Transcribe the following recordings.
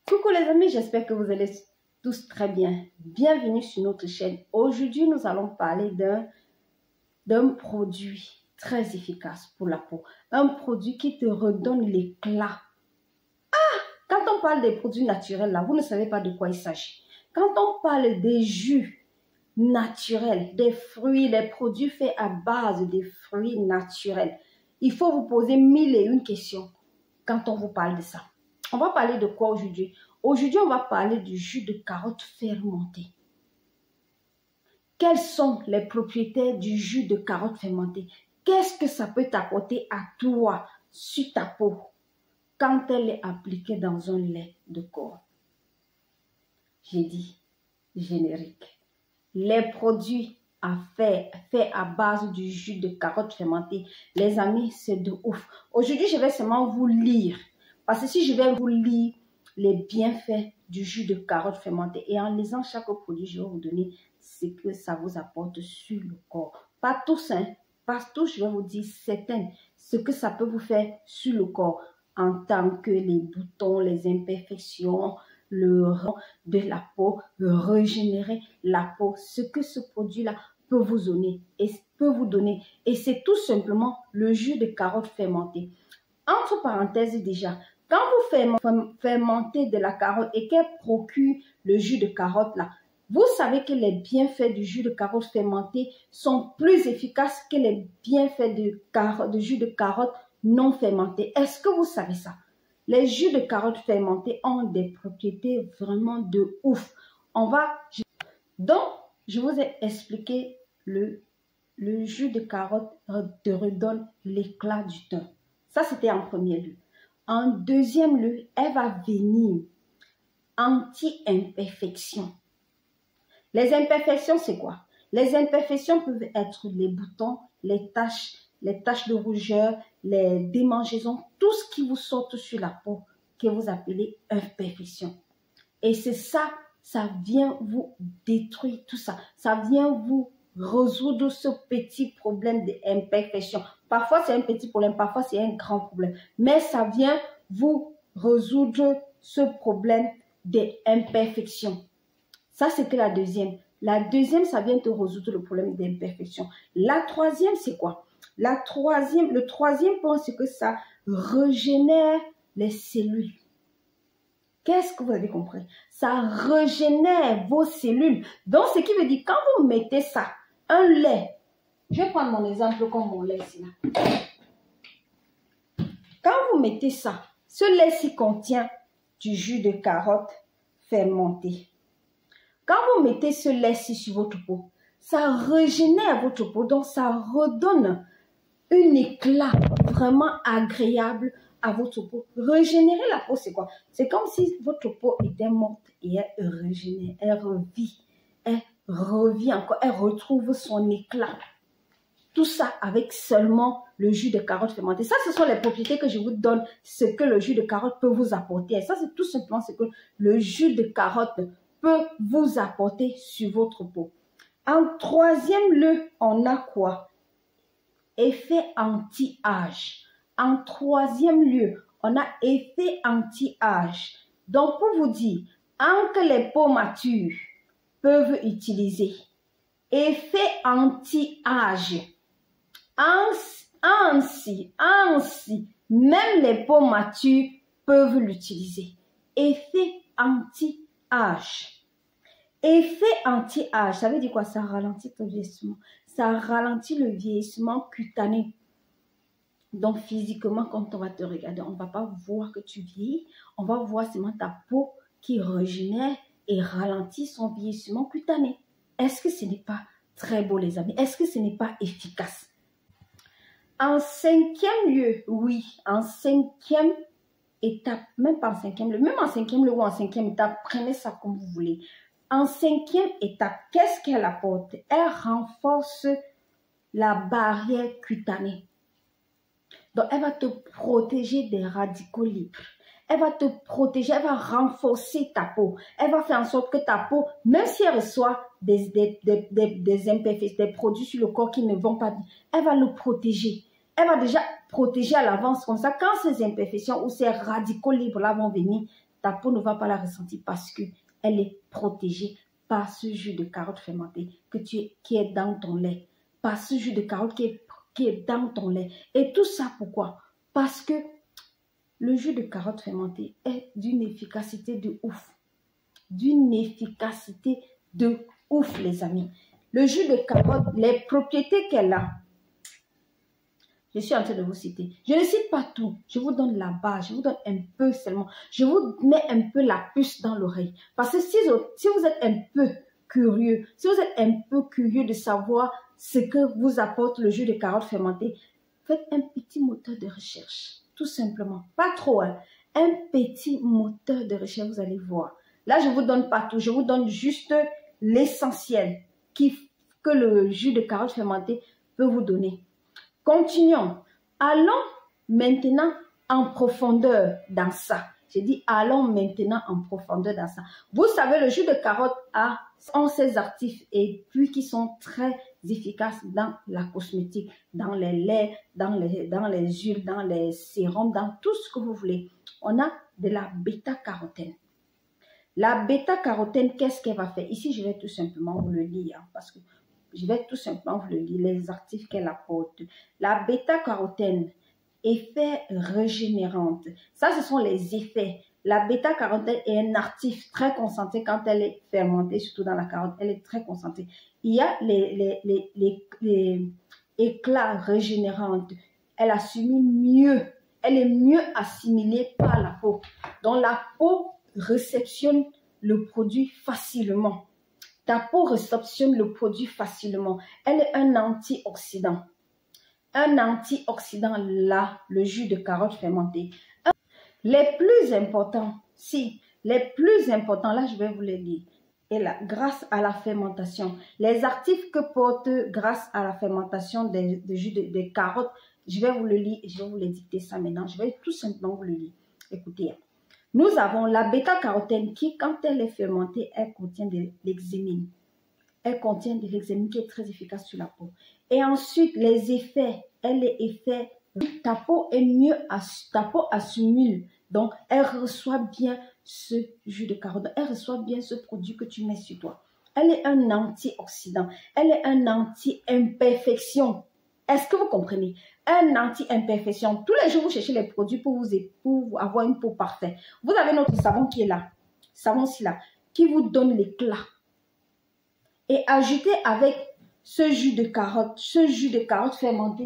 Coucou les amis, j'espère que vous allez tous très bien. Bienvenue sur notre chaîne. Aujourd'hui, nous allons parler d'un produit très efficace pour la peau. Un produit qui te redonne l'éclat. Quand on parle des produits naturels, là, vous ne savez pas de quoi il s'agit. Quand on parle des jus naturels, des fruits, des produits faits à base des fruits naturels, il faut vous poser 1001 questions quand on vous parle de ça. On va parler de quoi aujourd'hui? Aujourd'hui, on va parler du jus de carotte fermenté. Quelles sont les propriétés du jus de carotte fermenté? Qu'est-ce que ça peut t'apporter à toi, sur ta peau, quand elle est appliquée dans un lait de corps? J'ai dit générique. Les produits faits à base du jus de carotte fermenté, les amis, c'est de ouf. Aujourd'hui, je vais seulement vous lire. Parce que si je vais vous lire les bienfaits du jus de carotte fermenté et en lisant chaque produit, je vais vous donner ce que ça vous apporte sur le corps. Pas tous, hein. Pas tous, je vais vous dire certaines. Ce que ça peut vous faire sur le corps en tant que les boutons, les imperfections, le rang de la peau, régénérer la peau. Ce que ce produit-là peut vous donner. Et c'est tout simplement le jus de carotte fermenté. Entre parenthèses déjà, quand vous fermentez de la carotte et qu'elle procure le jus de carotte là, vous savez que les bienfaits du jus de carotte fermenté sont plus efficaces que les bienfaits de jus de carotte non fermenté. Est-ce que vous savez ça? Les jus de carotte fermentés ont des propriétés vraiment de ouf. Donc, je vous ai expliqué le jus de carotte te redonne l'éclat du teint. Ça, c'était en premier lieu. En deuxième lieu, elle va venir anti-imperfection. Les imperfections, c'est quoi? Les imperfections peuvent être les boutons, les taches de rougeur, les démangeaisons, tout ce qui vous sort sur la peau que vous appelez imperfection. Et c'est ça, ça vient vous détruire tout ça. Ça vient vous résoudre ce petit problème d'imperfection. Parfois, c'est un petit problème, parfois, c'est un grand problème. Mais ça vient vous résoudre ce problème d'imperfection. Ça, c'était la deuxième. La deuxième, ça vient te résoudre le problème d'imperfection. La troisième, c'est quoi? Le troisième point, c'est que ça régénère les cellules. Qu'est-ce que vous avez compris? Ça régénère vos cellules. Donc, ce qui veut dire, quand vous mettez ça, un lait, je vais prendre mon exemple comme mon lait ici. Là. Quand vous mettez ça, ce lait-ci contient du jus de carotte fermenté. Quand vous mettez ce lait-ci sur votre peau, ça régénère votre peau, donc ça redonne un éclat vraiment agréable à votre peau. Régénérer la peau, c'est quoi? C'est comme si votre peau était morte et elle régénère, elle revit encore, elle retrouve son éclat. Tout ça avec seulement le jus de carotte fermenté. Ça, ce sont les propriétés que je vous donne, ce que le jus de carotte peut vous apporter. Et ça, c'est tout simplement ce que le jus de carotte peut vous apporter sur votre peau. En troisième lieu, on a quoi? Effet anti-âge. En troisième lieu, on a effet anti-âge. Donc, pour vous dire, en que les peaux matures peuvent utiliser effet anti-âge. Ainsi, même les peaux matures peuvent l'utiliser. Effet anti-âge. Effet anti-âge, ça veut dire quoi? Ça ralentit le vieillissement. Ça ralentit le vieillissement cutané. Donc, physiquement, quand on va te regarder, on ne va pas voir que tu vieillis. On va voir seulement ta peau qui régénère et ralentit son vieillissement cutané. Est-ce que ce n'est pas très beau, les amis? Est-ce que ce n'est pas efficace? En cinquième lieu, oui, en cinquième étape, même pas en cinquième lieu, même en cinquième lieu ou en cinquième étape, prenez ça comme vous voulez. En cinquième étape, qu'est-ce qu'elle apporte? Elle renforce la barrière cutanée. Donc, elle va te protéger des radicaux libres. Elle va te protéger, elle va renforcer ta peau. Elle va faire en sorte que ta peau, même si elle reçoit des imperfections, des produits sur le corps qui ne vont pas bien, elle va le protéger. Elle va déjà protéger à l'avance comme ça. Quand ces imperfections ou ces radicaux libres-là vont venir, ta peau ne va pas la ressentir parce qu'elle est protégée par ce jus de carotte fermenté qui est dans ton lait. Par ce jus de carotte qui est dans ton lait. Et tout ça pourquoi? Parce que le jus de carotte fermenté est d'une efficacité de ouf. D'une efficacité de ouf, les amis. Le jus de carotte, les propriétés qu'elle a, je suis en train de vous citer. Je ne cite pas tout. Je vous donne la base. Je vous donne un peu seulement. Je vous mets un peu la puce dans l'oreille. Parce que si vous êtes un peu curieux, si vous êtes un peu curieux de savoir ce que vous apporte le jus de carotte fermenté, faites un petit moteur de recherche. Tout simplement. Pas trop, hein. Un petit moteur de recherche, vous allez voir. Là, je ne vous donne pas tout. Je vous donne juste l'essentiel que le jus de carotte fermenté peut vous donner. Continuons. Allons maintenant en profondeur dans ça. J'ai dit allons maintenant en profondeur dans ça. Vous savez, le jus de carotte ont ses actifs et puis qui sont très efficaces dans la cosmétique, dans les laits, dans les huiles, dans les sérums, dans tout ce que vous voulez. On a de la bêta-carotène. La bêta-carotène, qu'est-ce qu'elle va faire? Ici, je vais tout simplement vous le lire parce que je vais tout simplement vous le lire, les actifs qu'elle apporte. La bêta-carotène, effet régénérante. Ça, ce sont les effets. La bêta-carotène est un actif très concentré quand elle est fermentée, surtout dans la carotte. Elle est très concentrée. Il y a les éclats régénérantes. Elle assimile mieux. Elle est mieux assimilée par la peau. Donc, la peau réceptionne le produit facilement. Ta peau réceptionne le produit facilement. Elle est un antioxydant. Un antioxydant, là, le jus de carotte fermenté. Les plus importants, là, je vais vous les lire. Et là, grâce à la fermentation, les actifs que porte grâce à la fermentation des jus de carotte, je vais vous le lire et je vais vous les dicter ça maintenant. Je vais tout simplement vous le lire. Écoutez, nous avons la bêta-carotène qui, quand elle est fermentée, elle contient de l'hexamine. Elle contient de l'hexamine qui est très efficace sur la peau. Et ensuite, les effets, ta peau est mieux, ta peau assimile. Donc, elle reçoit bien ce jus de carotte. Elle reçoit bien ce produit que tu mets sur toi. Elle est un antioxydant. Elle est un anti-imperfection. Est-ce que vous comprenez? Un anti-imperfection. Tous les jours, vous cherchez les produits pour avoir une peau parfaite. Vous avez notre savon qui est là. Savon-ci là. Qui vous donne l'éclat. Et ajoutez avec ce jus de carotte fermenté.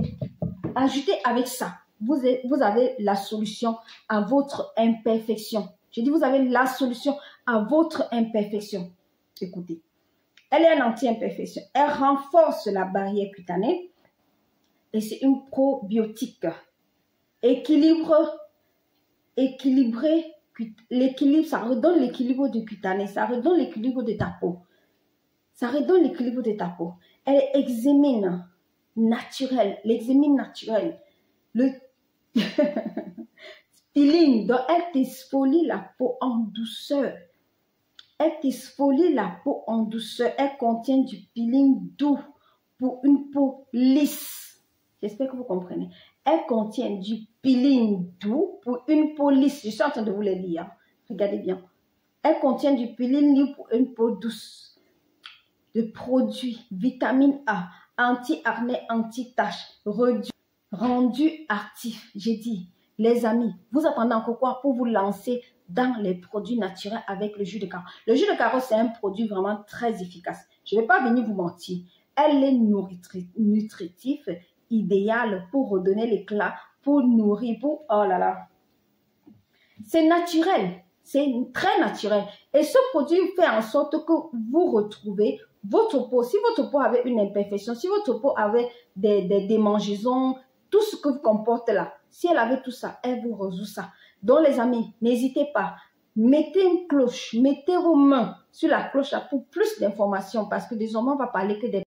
Ajoutez avec ça. Vous avez la solution à votre imperfection. Je dis, vous avez la solution à votre imperfection. Écoutez. Elle est un anti-imperfection. Elle renforce la barrière cutanée. Et c'est une probiotique. L'équilibre, ça redonne l'équilibre du cutané. Ça redonne l'équilibre de ta peau. Ça redonne l'équilibre de ta peau. Elle est eczémine naturelle. L'eczémine naturelle. Le peeling. Donc, elle t'exfolie la peau en douceur. Elle t'exfolie la peau en douceur. Elle contient du peeling doux pour une peau lisse. J'espère que vous comprenez. Elle contient du peeling doux pour une peau lisse. Je suis en train de vous le lire. Regardez bien. Elle contient du peeling doux pour une peau douce. De produits, vitamine A, anti-acné, anti-tache, rendu actif. J'ai dit, les amis, vous attendez encore quoi pour vous lancer dans les produits naturels avec le jus de carotte? Le jus de carotte, c'est un produit vraiment très efficace. Je ne vais pas venir vous mentir. Elle est nutritive, idéale pour redonner l'éclat, pour nourrir, pour... Oh là là. C'est naturel. C'est très naturel. Et ce produit fait en sorte que vous retrouvez votre peau. Si votre peau avait une imperfection, si votre peau avait des démangeaisons, tout ce que vous comporte là, si elle avait tout ça, elle vous résout ça. Donc les amis, n'hésitez pas. Mettez une cloche, mettez vos mains sur la cloche là pour plus d'informations parce que désormais on va parler que des